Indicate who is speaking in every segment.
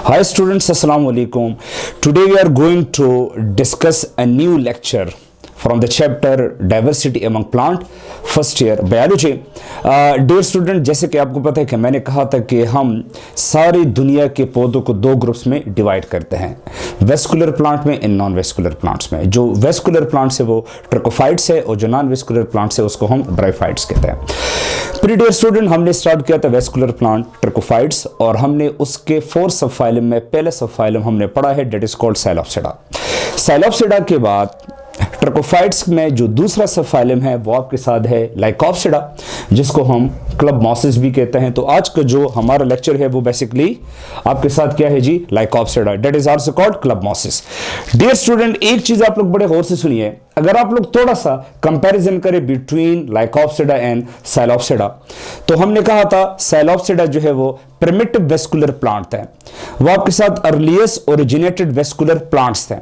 Speaker 1: Hi students, Assalamu alaikum. Today we are going to discuss a new lecture from the chapter Diversity Among Plant, first year Biology. Dear student, जैसे कि आपको पता है कि मैंने कहा था कि हम सारी दुनिया के पौधों को दो ग्रुप्स में डिवाइड करते हैं, वेस्कुलर प्लांट में एंड नॉन वेस्कुलर प्लांट्स में। जो वेस्कुलर प्लांट्स है वो ट्रकोफाइट्स है और जो नॉन वेस्कुलर प्लांट्स है उसको हम ब्रायोफाइट्स कहते हैं। प्री डियर स्टूडेंट, हमने स्टार्ट किया था वेस्कुलर प्लांट ट्रकोफाइट्स और हमने उसके 4 सब फाइलम में पहले सब फाइलम हमने पढ़ा है, डेट इज कॉल्ड साइलोप्सिडा। साइलोप्सिडा के बाद ट्रकोफाइट्स में जो दूसरा सब फाइलम है वो आपके साथ है लाइकोप्सिडा, जिसको हम क्लब मॉसिस भी कहते हैं। तो आज का जो हमारा लेक्चर है वो बेसिकली आपके साथ क्या है जी, Lycopsida, that is also called club mosses. Dear student, एक चीज आप लोग बड़े गौर से सुनिए, अगर आप लोग थोड़ा सा कंपैरिजन करें बिटवीन लाइकोप्सिडा एंड साइलोप्सिडा, तो हमने कहा था साइलोप्सिडा जो है वो प्रिमिटिव वेस्कुलर प्लांट थे, वो आपके साथ अर्लीस्ट ओरिजिनेटेड वेस्कुलर प्लांट्स थे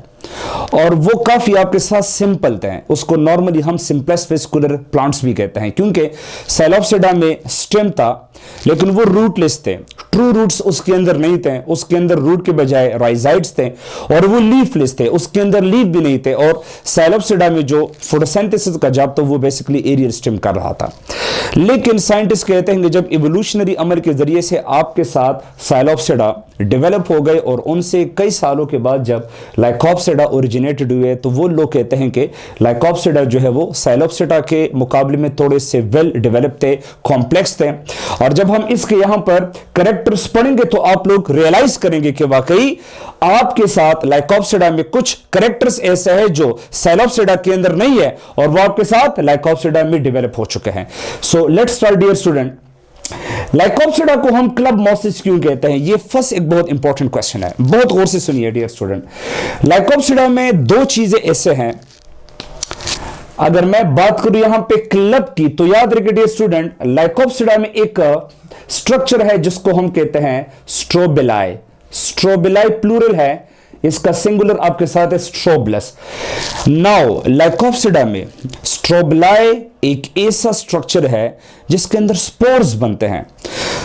Speaker 1: और वो काफी आपके साथ सिंपल थे। उसको नॉर्मली हम सिंपलेस्ट वेस्कुलर प्लांट्स भी कहते हैं क्योंकि साइलोप्सिडा में स्टेम था लेकिन वो रूटलेस थे, ट्रू रूट्स उसके अंदर नहीं थे, उसके अंदर रूट के बजाय राइजाइड्स थे और वो लीफलेस थे, उसके अंदर लीफ भी नहीं थे। और साइलोप्सिडा में जो फोटोसिंथेसिस का जॉब था वो बेसिकली एरियल स्टेम कर रहा था। लेकिन साइंटिस्ट कहते हैं कि जब इवोल्यूशनरी अमल के जरिए से आपके साथ साइलोप्सिडा डेवलप हो गए और उनसे कई सालों के बाद जब लाइकोप्सिडा ओरिजिनेटेड हुए तो वो लोग कहते हैं कि लाइकोप्सिडा जो है वो साइलोप्सिडा के मुकाबले में थोड़े से वेल डेवलप थे, कॉम्प्लेक्स थे। और जब हम इसके यहां पर कैरेक्टर्स पढ़ेंगे तो आप लोग रियलाइज करेंगे कि वाकई आपके साथ लाइकोप्सिडा में कुछ कैरेक्टर्स ऐसे हैं जो साइलोप्सिडा के अंदर नहीं है और वो आपके साथ लाइकोप्सिडा में डेवलप हो चुके हैं। So let's start dear student. Lycopsida को हम क्लब मॉसिस क्यों कहते हैं, ये फर्स्ट एक बहुत इंपॉर्टेंट क्वेश्चन है, बहुत गौर से सुनिए डियर स्टूडेंट। लाइकोप्सिडा में दो चीजें ऐसे हैं, अगर मैं बात करूं यहां पे क्लब की तो याद रखिए डियर स्टूडेंट, लाइकोप्सिडा में एक स्ट्रक्चर है जिसको हम कहते हैं स्ट्रोबिलाई। स्ट्रोबिलाई प्लूरल है, इसका सिंगुलर आपके साथ है स्ट्रोबलस। नाउ लाइकोप्सिडा में स्ट्रोबिलाई एक ऐसा स्ट्रक्चर है जिसके अंदर स्पोर्स बनते हैं।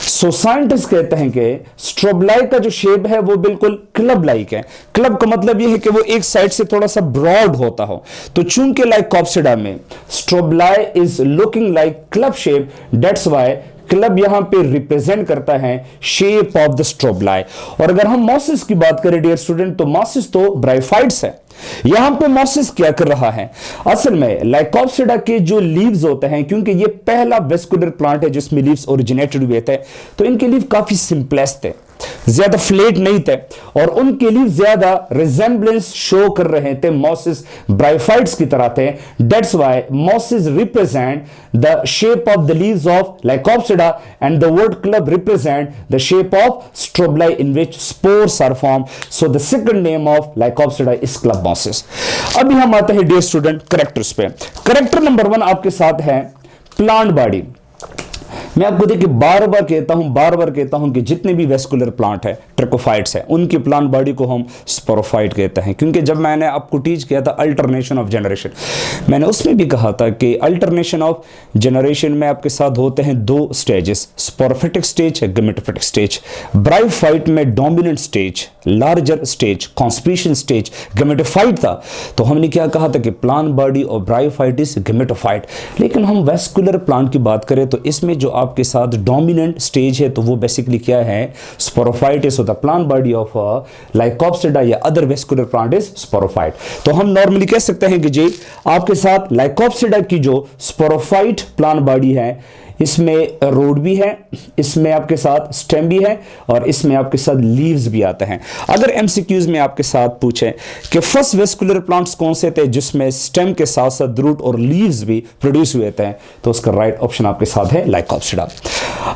Speaker 1: सो साइंटिस्ट कहते हैं कि स्ट्रोबिलाई का जो शेप है वो बिल्कुल क्लब लाइक है। क्लब का मतलब यह है कि वो एक साइड से थोड़ा सा ब्रॉड होता हो, तो चूंकि लाइकोप्सिडा में strobili is looking like club shape, that's why club यहां पे रिप्रेजेंट करता है शेप ऑफ द स्ट्रोबिलाई। और अगर हम मॉसिस की बात करें डियर स्टूडेंट, तो मॉसिस तो ब्रायोफाइट्स है। यहां पे मॉसिस क्या कर रहा है, असल में लाइकोप्सिडा के जो लीव्स होते हैं, क्योंकि ये पहला वेस्कुलर प्लांट है जिसमें लीव्स ओरिजिनेटेड हुए थे, तो इनके लीव काफी सिंपलेस्ट थे, ज्यादा फ्लेट नहीं थे और उनके लिए ज्यादा रिजेंबलेंस शो कर रहे थे मॉसिस ब्रायोफाइट्स की तरह थे। That's why mosses represent the shape of the leaves of Lycopsida and the word club represent the shape of strobili in which spores are form. So the second name of Lycopsida is club mosses. अभी हम आते हैं dear student characters पे। Character number 1 आपके साथ है plant body. मैं आपको देखिए बार बार कहता हूं कि जितने भी वेस्कुलर प्लांट है ट्रकोफाइट्स है, उनकी प्लांट बॉडी को हम स्पोरोफाइट कहते हैं। क्योंकि जब मैंने आपको टीच किया था अल्टरनेशन ऑफ जनरेशन, मैंने उसमें भी कहा था कि अल्टरनेशन ऑफ जनरेशन में आपके साथ होते हैं 2 stages, sporophytic stage, gametophytic stage. Bryophyte में डोमिनेंट स्टेज, लार्जर स्टेज, कॉन्स्पिरेशन स्टेज गैमेटोफाइट था। तो हमने क्या कहा था कि प्लांट बॉडी और ब्रायोफाइट इज गैमेटोफाइट। लेकिन हम वेस्कुलर प्लांट की बात करें तो इसमें जो आपके साथ डोमिनेंट स्टेज है तो वो बेसिकली क्या है, sporophyte is. The plant body of Lycopsida या other vascular plant is sporophyte. तो हम नॉर्मली कह सकते हैं कि जी आपके साथ लाइकोप्सिडा की जो स्पोरोफाइट प्लांट बॉडी है, इसमें रोड भी है, इसमें आपके साथ स्टेम भी है और इसमें आपके साथ लीव्स भी आते हैं। अगर एमसीक्यूज में आपके साथ पूछे कि फर्स्ट वेस्कुलर प्लांट्स कौन से थे जिसमें स्टेम के साथ साथ रूट और लीव्स भी प्रोड्यूस हुए थे, तो उसका राइट ऑप्शन आपके साथ है लाइकोप्सिडा।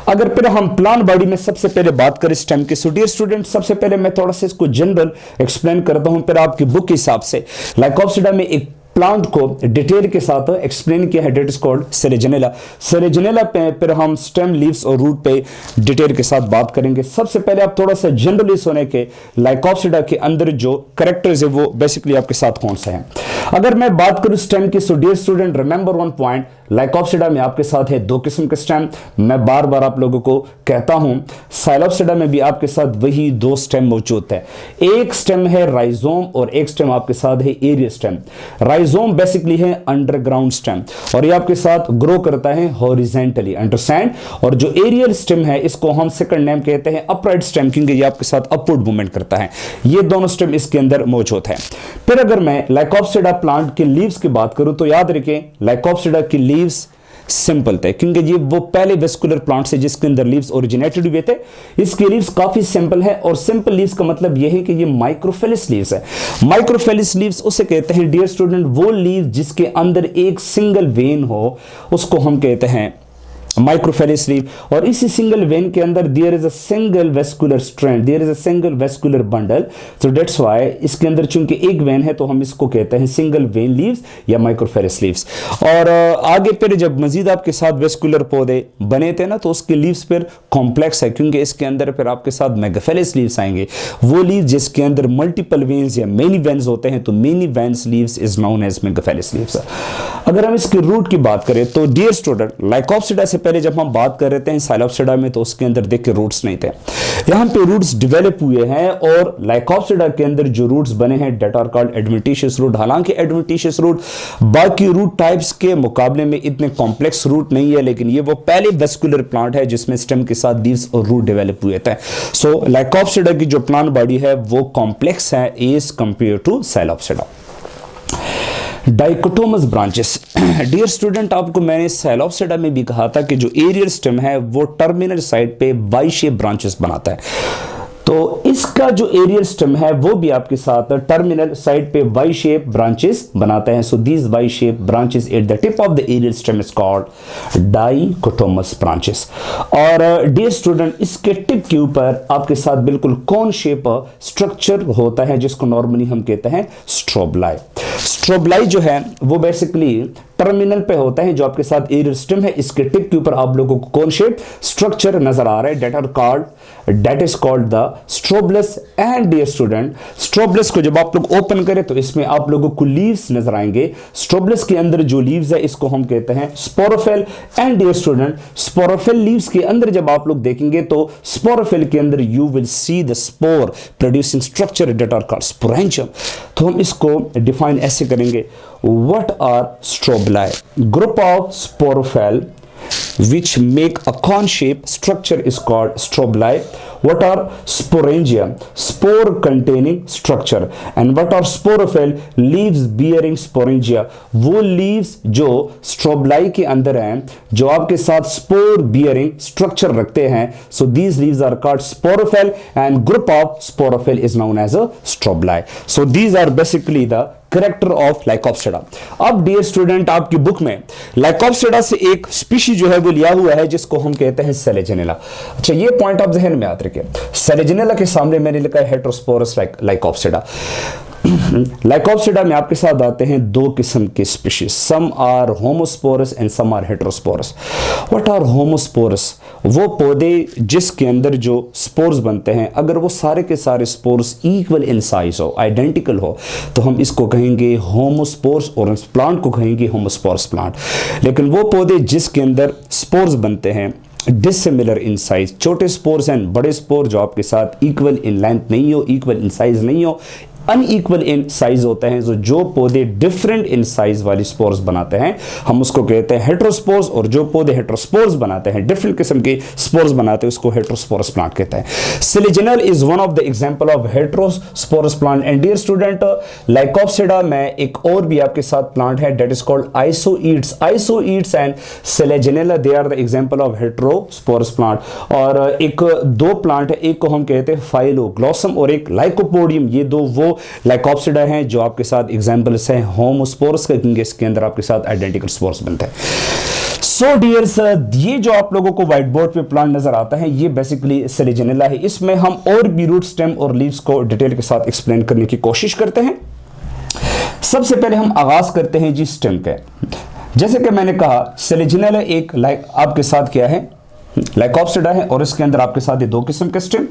Speaker 1: अगर फिर हम प्लांट बॉडी में सबसे पहले बात करें स्टेम की, सो डियर स्टूडेंट सबसे पहले मैं थोड़ा सा इसको जनरल एक्सप्लेन करता हूं, फिर आपकी बुक के हिसाब से लाइकोप्सिडा में एक प्लांट को डिटेल के साथ एक्सप्लेन किया है, डेट इज कॉल्ड सेरेजिनेला। सेरेजिनेला पे फिर हम स्टेम, लीव्स और रूट पे डिटेल के साथ बात करेंगे। सबसे पहले आप थोड़ा सा जनरली सुने के लाइकोप्सिडा के अंदर जो कैरेक्टर्स है वो बेसिकली आपके साथ कौन से हैं। अगर मैं बात करूं स्टेम की, so dear student remember one point, Lycopsida में आपके साथ है दो किस्म के स्टेम। मैं बार बार आप लोगों को कहता हूं, साइलोप्सिडा में भी आपके साथ वही दो स्टेम मौजूद है। एक स्टेम है राइजोम और एक स्टेम आपके साथ है एरियल स्टेम। राइजोम बेसिकली है अंडरग्राउंड स्टेम और ये आपके साथ ग्रो करता है हॉरिजेंटली, अंडरस्टैंड। और जो एरियल स्टेम है इसको हम सेकंड नेम कहते हैं अपराइट स्टेम, क्योंकि ये आपके साथ अपवर्ड मूवमेंट करता है। ये दोनों स्टेम इसके अंदर मौजूद है। फिर अगर मैं लाइकोप्सिडा प्लांट के लीव्स की बात करूं तो याद रखें लाइकोप्सिडा की लीव्स सिंपल थे, क्योंकि ये वो पहले वेस्कुलर प्लांट्स है जिसके अंदर लीव्स ओरिजिनेटेड हुए थे। इसके लीव्स काफी सिंपल है और सिंपल लीव्स का मतलब यह है कि ये माइक्रोफेलिस लीव्स है। माइक्रोफेलिस लीव्स उसे कहते हैं डियर स्टूडेंट, वो लीव जिसके अंदर एक सिंगल वेन हो उसको हम कहते हैं माइक्रोफेलिस लीव। और इसी सिंगल वेन के अंदर there is a single vascular strand, there is a single vascular bundle. So that's why इसके अंदर चूंकि एक वेन है तो हम इसको कहते हैं सिंगल वेन लीव्स या माइक्रोफेलिस लीव्स। और आगे फिर जब मजीद आपके साथ वेस्कुलर पौधे बने थे ना तो उसके लीव्स फिर कॉम्प्लेक्स है, क्योंकि इसके अंदर फिर आपके साथ मेगाफेलिस लीव्स आएंगे, वो लीव जिसके अंदर मल्टीपल वेन्स या मेनी वेन्स होते हैं, तो many veins leaves is known as megaphyllous leaves. अगर हम इसके रूट की बात करें तो डियर स्टूडेंट लाइकोप्सिडा से पहले जब हम बात कर रहे थे साइलोप्सिडा में तो उसके अंदर देखिए रूट्स नहीं थे, यहां पे रूट्स डेवलप हुए हैं। और लाइकोप्सिडा के अंदर जो रूट्स बने हैं that are called adventitious root. हालांकि एडवेंटिशियस रूट बाकी रूट टाइप्स के मुकाबले में इतने कॉम्प्लेक्स रूट नहीं है, लेकिन ये वो पहले वेस्कुलर प्लांट है जिसमें स्टेम के साथ लीव्स और रूट डेवलप हुए थे। सो लाइकोप्सिडा की जो प्लांट बॉडी है वो कॉम्प्लेक्स है as compare to Psilopsida. Dichotomous branches, dear student आपको मैंने साइलोप्सिडा में भी कहा था कि जो एरियल स्टेम है वो टर्मिनल साइड पे वाई शेप ब्रांचेस बनाता है। तो इसका जो एरियल स्टेम है वो भी आपके साथ टर्मिनल साइड पे वाई शेप ब्रांचेस बनाता है। So these Y shape branches at the tip of the aerial stem is called dichotomous branches. और डियर स्टूडेंट इसके टिप के ऊपर आपके साथ बिल्कुल कौन शेप स्ट्रक्चर होता है जिसको नॉर्मली हम कहते हैं स्ट्रोबलाई। स्ट्रोबलाई जो है वो बेसिकली टर्मिनल पे होता है जो आपके साथ एरियल स्टेम है, इसके टिप के ऊपर आप लोगों को कौन शेप स्ट्रक्चर नजर आ रहा है, that is called the strobilus. And dear student strobilus को जब आप लोग ओपन करें तो इसमें आप लोगों को लीव्स नजर आएंगे। स्ट्रोबलस के अंदर जो लीव्स है इसको हम कहते हैं sporophyll. And dear student sporophyll leaves के अंदर जब आप लोग देखेंगे तो स्पोरोफिल के अंदर you will see the spore producing structure that are called sporangium. तो हम इसको डिफाइन ऐसे करेंगे, what are strobili? Group of sporophyll which make a cone shape structure is called strobili. What are sporangia? Spore containing structure. And what are sporophyll? Leaves bearing sporangia. वो leaves जो strobili के अंदर हैं जो आपके साथ spore bearing structure रखते हैं, so these leaves are called sporophyll and group of sporophyll is known as a strobili. So these are basically the character of Lycopsida. अब डियर स्टूडेंट आपकी बुक में लाइकोप्सिडा से एक स्पीशी जो है वो लिया हुआ है जिसको हम कहते हैं सेलेजिनेला। अच्छा ये पॉइंट आप जहन में याद रखिए, सेलेजिनेला के सामने मैंने लिखा है हेटेरोस्पोरस लाइकोप्सिडा। लाइकोप्सिडा में आपके साथ आते हैं दो किस्म के species, some are homosporous and some are heterosporous. What are homosporous? वो पौधे जिसके अंदर जो स्पोर्स बनते हैं अगर वो सारे के सारे स्पोर्स इक्वल इन साइज हो, आइडेंटिकल हो, तो हम इसको कहेंगे होमोस्पोर्स और इस प्लांट को कहेंगे होमोस्पोरस प्लांट। लेकिन वो पौधे जिसके अंदर स्पोर्स बनते हैं डिसिमिलर इन साइज, छोटे स्पोर्स एंड बड़े स्पोर जो आपके साथ इक्वल इन लेंथ नहीं हो, इक्वल इन साइज नहीं हो, अनइक्वल इन साइज होते हैं, जो पौधे डिफरेंट इन साइज वाली स्पोर्स बनाते हैं हम उसको कहते हैं हेटेरोस्पोर्स, और जो पौधे हेटेरोस्पोर्स बनाते हैं डिफरेंट किस्म के स्पोर्स बनाते हैं उसको हेटेरोस्पोरस प्लांट कहते हैं। Selaginella is one of the example of heterosporous plant. And dear student Lycopsida में एक और भी आपके साथ प्लांट है that is called Isoetes and Selaginella, they are the example of heterosporous plant. और एक दो प्लांट है, एक को हम कहते हैं फाइलोग्लोसम और एक लाइकोपोडियम, ये दो वो लाइकोप्सिडा हैं जो आपके साथ एग्जांपल्स हैं होमोस्पोरस के, क्योंकि इसके अंदर आपके साथ आइडेंटिकल स्पोर्स बनते हैं। सो डियर्स ये जो आप लोगों को व्हाइट बोर्ड पे प्लांट नजर आता है ये बेसिकली सेलेजिनेला है। इसमें हम और भी रूट, स्टेम और लीव्स को डिटेल के साथ एक्सप्लेन करने की कोशिश करते हैं। सबसे पहले हम आगाज करते हैं जी स्टेम के। जैसे कि मैंने कहा सेलेजिनेला एक आपके साथ क्या है लाइकोप्सिडा है और इसके अंदर आपके साथ ये दो किस्म के स्टेम,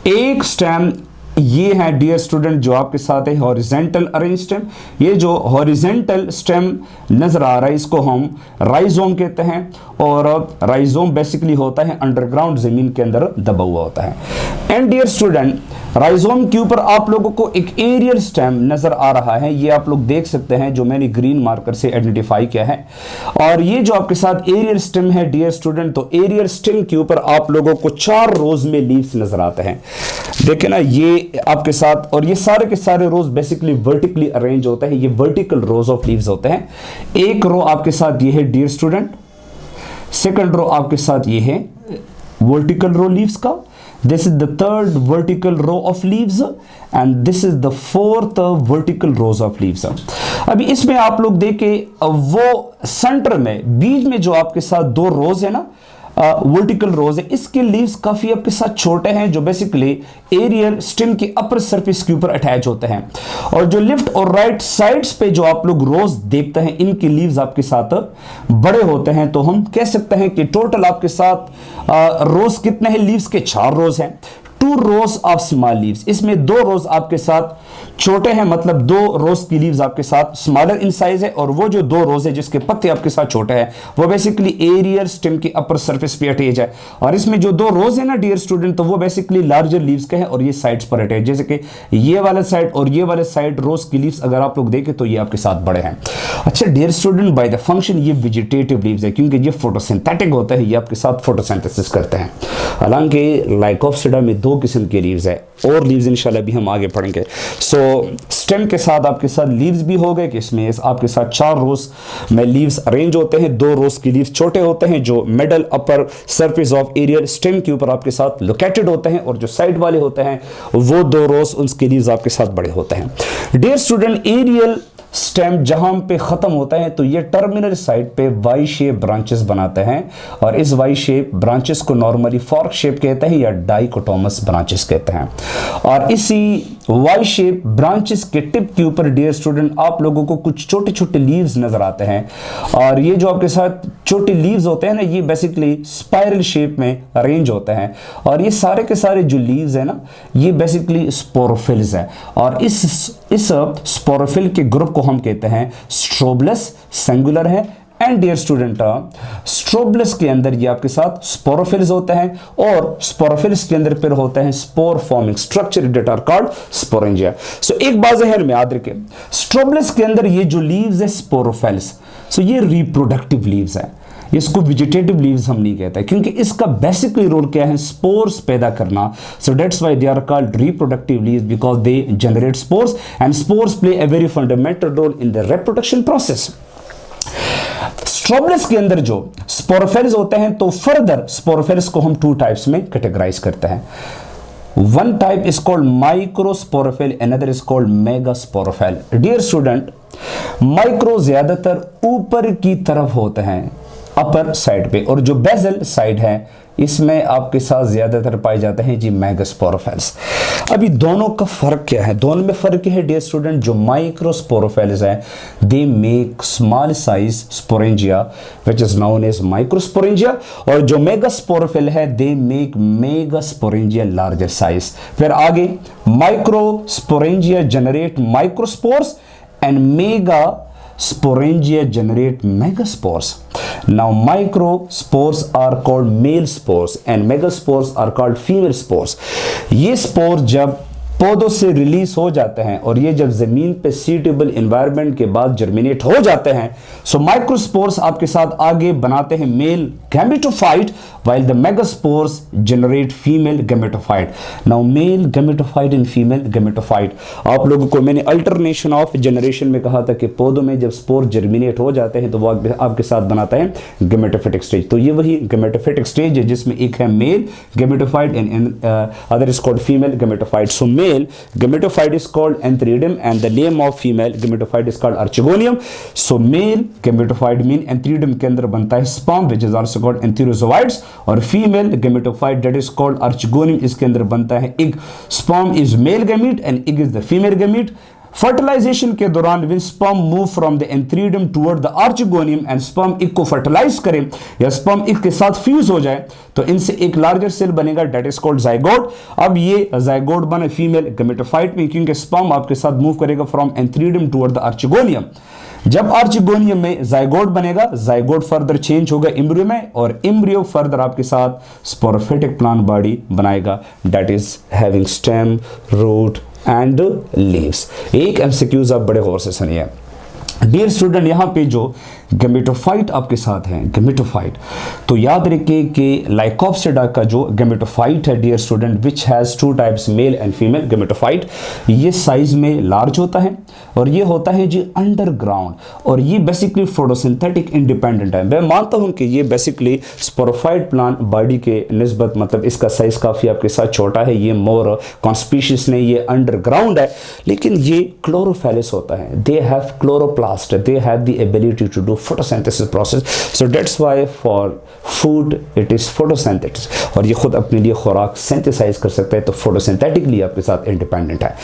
Speaker 1: एक स्टेम ये है डियर स्टूडेंट जो आपके साथ है हॉरिजेंटल अरेंज स्टेम। ये जो हॉरिजेंटल स्टेम नजर आ रहा है इसको हम राइजोम कहते हैं, और राइजोम बेसिकली होता है अंडरग्राउंड जमीन के अंदर दबा हुआ होता है। एंड डियर स्टूडेंट राइजोम के ऊपर आप लोगों को एक एरियल स्टेम नजर आ रहा है, ये आप लोग देख सकते हैं जो मैंने ग्रीन मार्कर से आइडेंटिफाई किया है। और ये जो आपके साथ एरियल स्टेम है डियर स्टूडेंट, तो एरियल स्टेम के ऊपर आप लोगों को 4 रोज में लीव्स नजर आते हैं। देखें ना ये आपके साथ, और ये सारे के सारे रोज बेसिकली वर्टिकली अरेंज होते हैं, ये वर्टिकल रोज ऑफ लीव्स होते हैं। एक रो आपके साथ ये है डियर स्टूडेंट, सेकंड रो आपके साथ ये है वर्टिकल रो लीव्स का, this is the third vertical row of leaves and this is the fourth vertical rows of leaves। अभी इसमें आप लोग देखें वो सेंटर में बीच में जो आपके साथ 2 रोज है ना वर्टिकल रोज है, इसके लीव्स काफी आपके साथ छोटे हैं जो बेसिकली एरियल स्टेम के अपर सरफेस के ऊपर अटैच होते हैं। और जो लेफ्ट और राइट साइड्स पे जो आप लोग रोज देखते हैं इनके लीव्स आपके साथ बड़े होते हैं। तो हम कह सकते हैं कि टोटल आपके साथ रोज कितने हैं, लीव्स के 4 रोज हैं। 2 रोज ऑफ स्मॉल लीव्स, इसमें 2 रोज आपके साथ छोटे हैं, मतलब 2 रोज की लीव्स आपके साथ स्मॉलर इन साइज है, और वो जो 2 रोज है जिसके पत्ते आपके साथ छोटे हैं वो बेसिकली एरियल स्टेम के अपर सरफेस पे अटैच है। और इसमें जो 2 रोज है ना डियर स्टूडेंट, तो वो बेसिकली लार्जर लीव्स के हैं और ये साइड्स पर अटैच, जैसे कि ये वाला साइड और ये वाले साइड रोज की लीव्स अगर आप लोग देखें तो ये आपके साथ बड़े हैं। अच्छा dear student by the function ये वेजिटेटिव लीव्स है क्योंकि ये फोटोसिंथेटिक होता है, ये आपके साथ फोटोसिंथेसिस करते हैं। हालांकि लाइकोप्सिडा में 2 किस्म के लीव्स है और लीव्स इंशाल्लाह भी हम आगे पढ़ेंगे। सो स्टेम के साथ आपके साथ लीव्स भी हो गए कि इसमें आपके साथ 4 रोज में लीव्स अरेंज होते हैं। 2 रोज की लीव्स छोटे होते हैं जो middle upper surface of aerial stem के ऊपर आपके साथ लोकेटेड होते हैं, और जो साइड वाले होते हैं वो 2 रोज उसके लीव्स आपके साथ बड़े होते हैं। डियर स्टूडेंट एरियल स्टेम जहां पे खत्म होता है तो ये टर्मिनल साइड पे वाई शेप ब्रांचेस बनाते हैं, और इस वाई शेप ब्रांचेस को नॉर्मली फॉर्क शेप कहते हैं या डाइकोटोमस ब्रांचेस कहते हैं। और इसी वाई शेप ब्रांचेस के टिप के ऊपर डियर स्टूडेंट आप लोगों को कुछ छोटे छोटे लीव्स नजर आते हैं, और ये जो आपके साथ छोटे लीव्स होते हैं ना ये बेसिकली स्पाइरल शेप में अरेंज होते हैं। और ये सारे के सारे जो लीव्स है ना ये बेसिकली स्पोरोफिल्स है, और इस स्पोरोफिल के ग्रुप को हम कहते हैं स्ट्रोबलस, सिंगुलर है। एंड डियर स्टूडेंट स्ट्रोबलस के अंदर ये आपके साथ स्पोरोफिल्स होते हैं, और स्पोरोफिल्स के अंदर फिर होते हैं spore forming structure that are called sporangia. So एक बात ज़हन में याद रखें, स्ट्रोबलस के अंदर ये जो लीव्स है स्पोरोफिल्स, सो ये रिप्रोडक्टिव लीव्स है, इसको वेजिटेटिव लीव्स हम नहीं कहते क्योंकि इसका बेसिकली रोल क्या है, स्पोर्स पैदा करना। So that's why they are called reproductive leaves because they generate spores and spores play a very fundamental role in the reproduction process. Strobilus के अंदर जो स्पोरोफिल्स होते हैं तो फर्दर स्पोरोफिल्स को हम 2 टाइप्स में कैटेगराइज करते हैं। One type is called microsporophyle, another is called megasporophyle. Dear student, micro ज्यादातर ऊपर की तरफ होते हैं अपर साइड पे, और जो बेजल साइड है इसमें आपके साथ ज्यादातर पाए जाते हैं जी मेगास्पोरोफाइल्स। अभी दोनों का फर्क क्या है, दोनों में फर्क है डियर स्टूडेंट, जो माइक्रोस्पोरोफाइल्स है they make small size sporangia which is known as microsporangia, और जो मेगास्पोरोफाइल है they make megasporangia larger size. फिर आगे microsporangia generate microspores and megasporangia generate megaspores. Now microspores are called male spores and megaspores are called female spores. ये spore जब पौधों से release हो जाते हैं और ये जब जमीन पे सीटेबल एनवायरनमेंट के बाद जर्मिनेट हो जाते हैं, सो माइक्रोस्पोर्स आपके साथ आगे बनाते हैं male gametophyte while the megaspores generate female gametophyte. Now male gametophyte and female gametophyte, आप लोगों को मैंने अल्टरनेशन ऑफ जनरेशन में कहा था कि पौधों में जब स्पोर जर्मिनेट हो जाते हैं तो वो आपके साथ बनाता है गैमेटोफिटिक स्टेज। तो ये वही गैमेटोफिटिक स्टेज है जिसमें एक है male gametophyte and other is called female gametophyte. So male gametophyte is called antheridium and the name of female gametophyte is called archegonium. So male gametophyte mean antheridium के अंदर बनता है sperm which is also called enterozoites, और female gametophyte that is called archegonium इसके अंदर बनता है egg. Sperm is male gamete and egg is the female gamete. Fertilization के दौरान when sperm move from the antheridium toward the archegonium and sperm egg को fertilise करे या sperm इक के साथ फ्यूज हो जाए तो इनसे एक लार्जर सेल बनेगा, डेट इज कॉल्ड जाइगोट। अब ये जाइगोट बने फीमेल गमेटोफाइट में, क्योंकि स्पर्म आपके साथ मूव करेगा from antheridium toward the archegonium. जब आर्चिगोनियम में जाइगोट बनेगा, जाइगोट फर्दर चेंज होगा एम्ब्रियो में और एम्ब्रियो फर्दर आपके साथ स्पोरोफिटिक प्लांट बॉडी बनाएगा, that is having stem, root and leaves. एक एमसीक्यूज आप बड़े गौर से सुनिए डियर स्टूडेंट। यहां पे जो गमेटोफाइट आपके साथ है, गमेटोफाइट, तो याद रखिए कि लाइकोप्सिडा का जो गमेटोफाइट है dear student, which has two types male and female gametophyte, ये साइज में लार्ज होता है और ये होता है जी अंडरग्राउंड, और ये बेसिकली फोटोसिंथेटिक इंडिपेंडेंट है। मैं मानता हूं कि ये बेसिकली स्पोरोफाइट प्लांट बॉडी के निस्बत, मतलब इसका साइज काफी आपके साथ छोटा है, ये मोर कॉन्स्पीशीज ने ये अंडरग्राउंड है, लेकिन ये क्लोरोफेलिस होता है। They have chloroplast, they have the ability to do photosynthesis process, so that's why for food it is photosynthesis, और ये खुद अपने लिए खुराक सिंथेसाइज कर सकता है, तो फोटोसिंथेटिकली आपके साथ इंडिपेंडेंट है।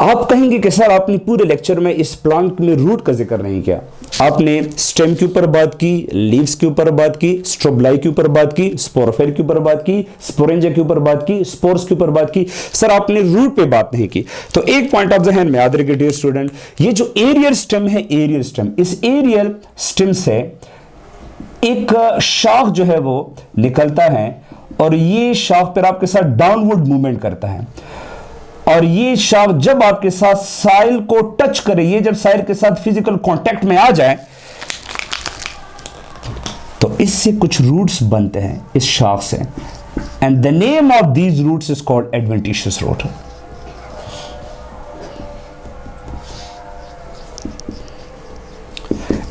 Speaker 1: आप कहेंगे कि सर आपने पूरे लेक्चर में इस प्लांट में रूट का जिक्र नहीं किया, आपने स्टेम के ऊपर बात की, लीव्स के ऊपर बात की, स्ट्रोबलाई के ऊपर बात की, स्पोरोफाइट के ऊपर बात की, स्पोरेंजा के ऊपर बात की, स्पोर्स के ऊपर बात की, सर आपने रूट पे बात नहीं की। तो एक पॉइंट ऑफ जहन में याद रखिए डियर स्टूडेंट, ये जो एरियल स्टेम है, एरियल स्टेम, इस एरियल स्टेम से एक शाख जो है वो निकलता है और ये शाख पर आपके साथ डाउनवर्ड मूवमेंट करता है, और ये शाख जब आपके साथ साइल को टच करे, ये जब साइल के साथ फिजिकल कांटेक्ट में आ जाए तो इससे कुछ रूट्स बनते हैं इस शाख से, and the name of these roots is called adventitious root.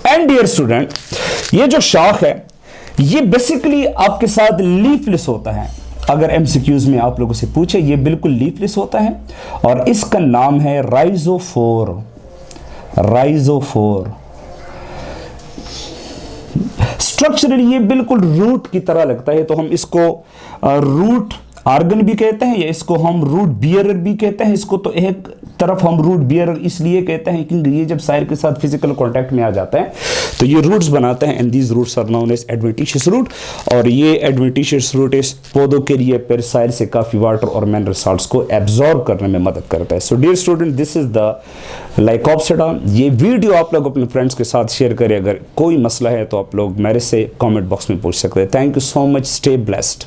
Speaker 1: And dear student, ये जो शाख है ये बेसिकली आपके साथ लीफलेस होता है। अगर एमसीक्यूज में आप लोगों से पूछे, ये बिल्कुल लीफलेस होता है और इसका नाम है राइजोफोर। राइजोफोर स्ट्रक्चरली ये बिल्कुल रूट की तरह लगता है, तो हम इसको रूट आर्गन भी कहते हैं या इसको हम रूट बियरर भी कहते हैं। इसको तो एक तरफ हम रूट बियरर इसलिए कहते हैं क्योंकि ये जब साइल के साथ फिजिकल कांटेक्ट में आ जाता है तो ये रूट्स बनाते हैं, and these roots are known as adventitious root. और ये एडवेंटिशियस रूट इस पौधों के लिए फिर साइल से काफी वाटर और मिनरल साल्ट्स को एब्जॉर्ब करने में मदद करता है। So dear student, this is the lycopsida. ये वीडियो आप लोग अपने फ्रेंड्स के साथ शेयर करें। अगर कोई मसला है तो आप लोग मेरे से कॉमेंट बॉक्स में पूछ सकते हैं। Thank you so much, stay blessed.